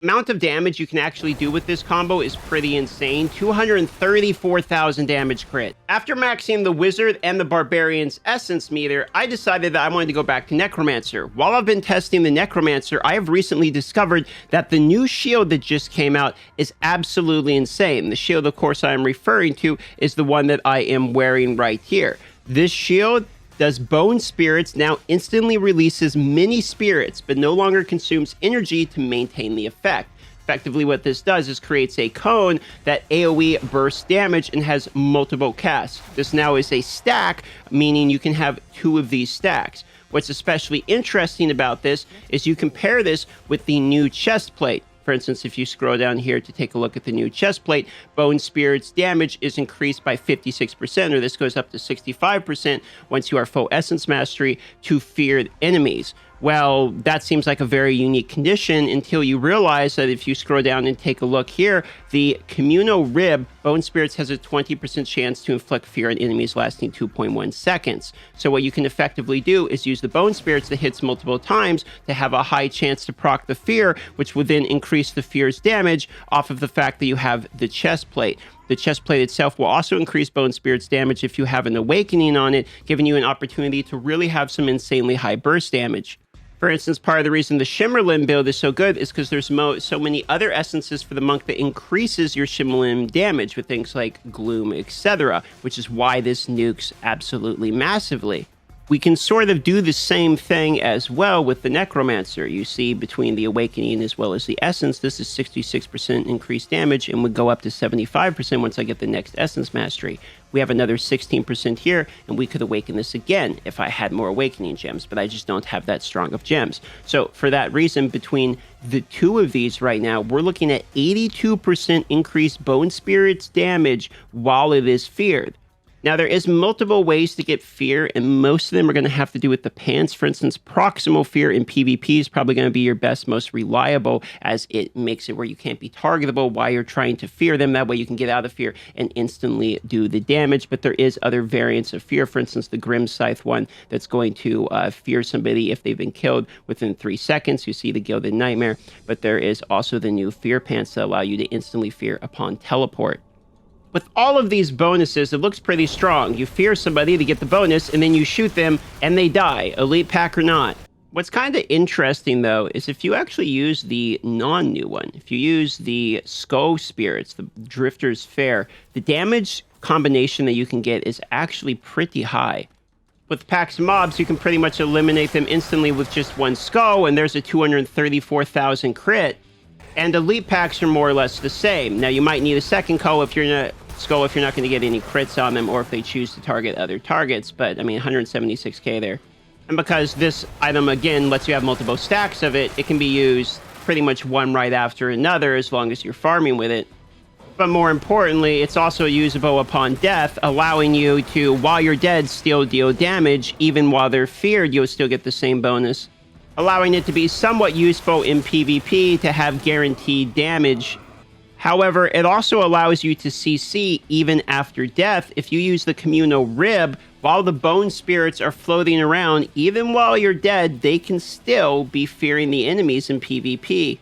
Amount of damage you can actually do with this combo is pretty insane. 234,000 damage crit. After maxing the Wizard and the Barbarian's Essence meter, I decided that I wanted to go back to Necromancer. While I've been testing the Necromancer, I have recently discovered that the new shield that just came out is absolutely insane. The shield, of course, I am referring to is the one that I am wearing right here. This shield does Bone Spirits, now instantly releases mini spirits, but no longer consumes energy to maintain the effect. Effectively, what this does is creates a cone that AoE bursts damage and has multiple casts. This now is a stack, meaning you can have 2 of these stacks. What's especially interesting about this is you compare this with the new chest plate. For instance, if you scroll down here to take a look at the new chest plate, Bone Spirit's damage is increased by 56%, or this goes up to 65% once you are full Essence Mastery to feared enemies. Well, that seems like a very unique condition until you realize that if you scroll down and take a look here, the Communal Rib, Bone Spirits has a 20% chance to inflict fear on enemies lasting 2.1 seconds. So what you can effectively do is use the Bone Spirits that hits multiple times to have a high chance to proc the fear, which will then increase the fear's damage off of the fact that you have the chest plate. The chest plate itself will also increase Bone Spirit's damage if you have an Awakening on it, giving you an opportunity to really have some insanely high burst damage. For instance, part of the reason the Shimmerlimb build is so good is because there's so many other essences for the monk that increases your Shimmerlimb damage with things like Gloom, etc., which is why this nukes absolutely massively. We can sort of do the same thing as well with the Necromancer. You see, between the Awakening as well as the Essence, this is 66% increased damage and would go up to 75% once I get the next Essence Mastery. We have another 16% here, and we could awaken this again if I had more Awakening gems, but I just don't have that strong of gems. So for that reason, between the 2 of these right now, we're looking at 82% increased Bone Spirit's damage while it is feared. Now, there is multiple ways to get fear, and most of them are going to have to do with the pants. For instance, proximal fear in PvP is probably going to be your best, most reliable, as it makes it where you can't be targetable while you're trying to fear them. That way you can get out of fear and instantly do the damage. But there is other variants of fear. For instance, the Grim Scythe one that's going to fear somebody if they've been killed within 3 seconds. You see the Gilded Nightmare. But there is also the new fear pants that allow you to instantly fear upon teleport. With all of these bonuses, it looks pretty strong. You fear somebody to get the bonus, and then you shoot them, and they die, elite pack or not. What's kind of interesting, though, is if you actually use the non-new one, if you use the Skull Spirits, the Drifter's Fair, the damage combination that you can get is actually pretty high. With packs mobs, you can pretty much eliminate them instantly with just 1 skull, and there's a 234,000 crit. And elite packs are more or less the same. Now, you might need a second skull if you're not going to get any crits on them, or if they choose to target other targets. But I mean, 176k there. And because this item again lets you have multiple stacks of it, it can be used pretty much one right after another as long as you're farming with it. But more importantly, it's also usable upon death, allowing you to, while you're dead, still deal damage. Even while they're feared, you'll still get the same bonus, allowing it to be somewhat useful in PvP to have guaranteed damage. However, it also allows you to CC even after death. If you use the Communal Rib, while the Bone Spirits are floating around, even while you're dead, they can still be fearing the enemies in PvP.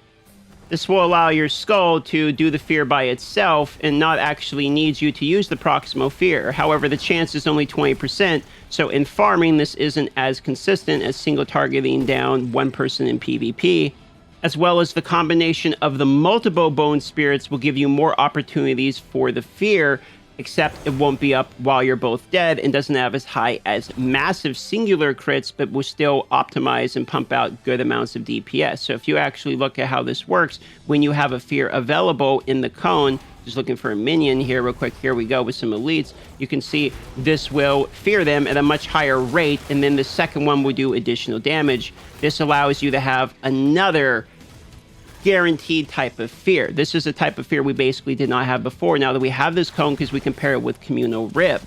This will allow your skull to do the fear by itself and not actually need you to use the proximal fear. However, the chance is only 20%, so in farming, this isn't as consistent as single targeting down 1 person in PvP, as well as the combination of the multiple Bone Spirits will give you more opportunities for the fear, except it won't be up while you're both dead and doesn't have as high as massive singular crits, but will still optimize and pump out good amounts of DPS. So if you actually look at how this works, when you have a fear available in the cone, just looking for a minion here real quick, here we go with some elites, you can see this will fear them at a much higher rate, and then the second one will do additional damage. This allows you to have another guaranteed type of fear. This is a type of fear we basically did not have before, now that we have this cone, because we compare it with Communal Rib.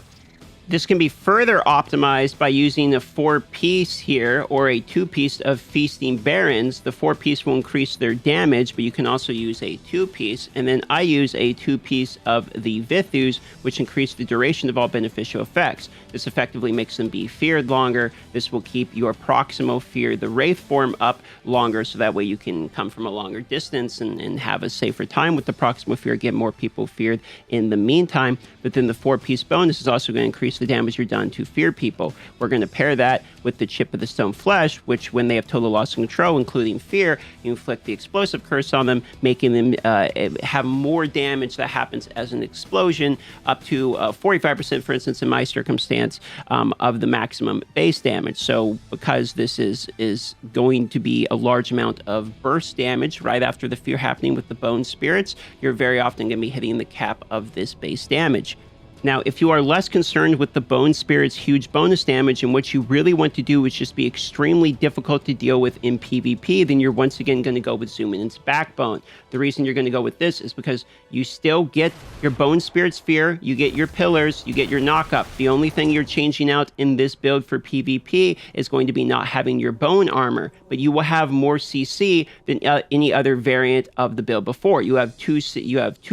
This can be further optimized by using a 4-piece here or a 2-piece of Feasting Barons. The 4-piece will increase their damage, but you can also use a 2-piece. And then I use a 2-piece of the Vithus, which increase the duration of all beneficial effects. This effectively makes them be feared longer. This will keep your Proximo Fear, the Wraith form, up longer, so that way you can come from a longer distance and have a safer time with the Proximo Fear, get more people feared in the meantime. But then the 4-piece bonus is also going to increase the damage you're done to fear people. We're going to pair that with the Chip of the Stone Flesh, which when they have total loss of control, including fear, you inflict the explosive curse on them, making them have more damage that happens as an explosion, up to 45%, for instance, in my circumstance, of the maximum base damage. So because this is going to be a large amount of burst damage right after the fear happening with the Bone Spirits, you're very often going to be hitting the cap of this base damage. Now, if you are less concerned with the Bone Spirit's huge bonus damage and what you really want to do is just be extremely difficult to deal with in PvP, then you're once again going to go with Zoominant's Backbone. The reason you're going to go with this is because you still get your Bone Spirit's Fear, you get your Pillars, you get your Knockup. The only thing you're changing out in this build for PvP is going to be not having your Bone Armor, but you will have more CC than any other variant of the build before. You have two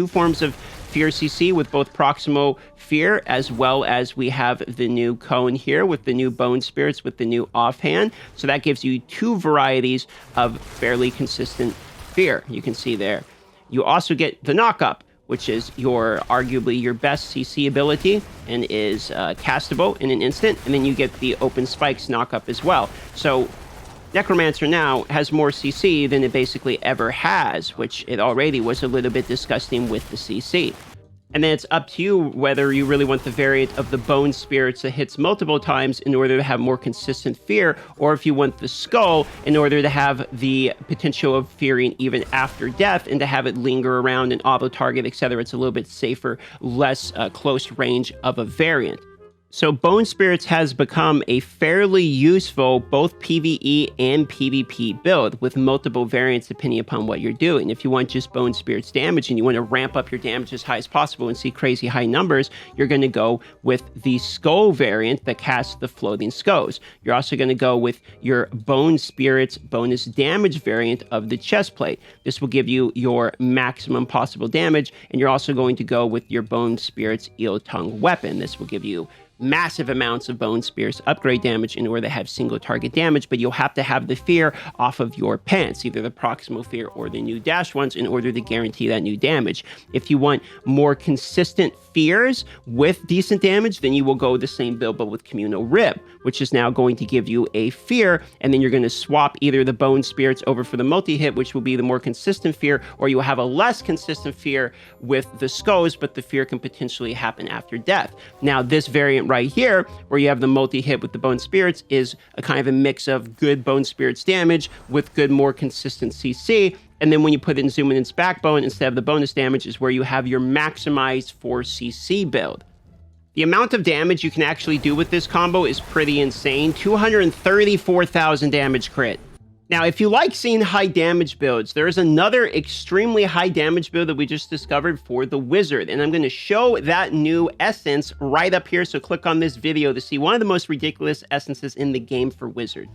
forms of Fear CC with both Proximo Fear, as well as we have the new Cone here with the new Bone Spirits with the new Offhand. So that gives you 2 varieties of fairly consistent fear. You can see there. You also get the Knockup, which is arguably your best CC ability and is castable in an instant. And then you get the Open Spikes Knockup as well. So Necromancer now has more CC than it basically ever has, which it already was a little bit disgusting with the CC. And then it's up to you whether you really want the variant of the Bone Spirits that hits multiple times in order to have more consistent fear, or if you want the Skull in order to have the potential of fearing even after death and to have it linger around and auto-target, etc. It's a little bit safer, less close range of a variant. So Bone Spirits has become a fairly useful both PvE and PvP build with multiple variants depending upon what you're doing. If you want just Bone Spirits damage and you want to ramp up your damage as high as possible and see crazy high numbers, you're going to go with the Skull variant that casts the Floating Skulls. You're also going to go with your Bone Spirits bonus damage variant of the Chestplate. This will give you your maximum possible damage, and you're also going to go with your Bone Spirits Eel Tongue weapon. This will give you massive amounts of Bone Spirits upgrade damage in order to have single target damage, but you'll have to have the fear off of your pants, either the Proximal Fear or the new dash ones, in order to guarantee that new damage. If you want more consistent fears with decent damage, then you will go the same build but with Communal Rib, which is now going to give you a fear, and then you're going to swap either the Bone Spirits over for the multi-hit, which will be the more consistent fear, or you will have a less consistent fear with the Skulls, but the fear can potentially happen after death. Now, this variant right here, where you have the multi-hit with the Bone Spirits, is a kind of a mix of good Bone Spirits damage with good, more consistent CC. And then when you put in Zoominant's Backbone instead of the bonus damage is where you have your maximized 4CC build. The amount of damage you can actually do with this combo is pretty insane. 234,000 damage crit. Now, if you like seeing high damage builds, there is another extremely high damage build that we just discovered for the Wizard, and I'm going to show that new essence right up here, so click on this video to see one of the most ridiculous essences in the game for Wizard.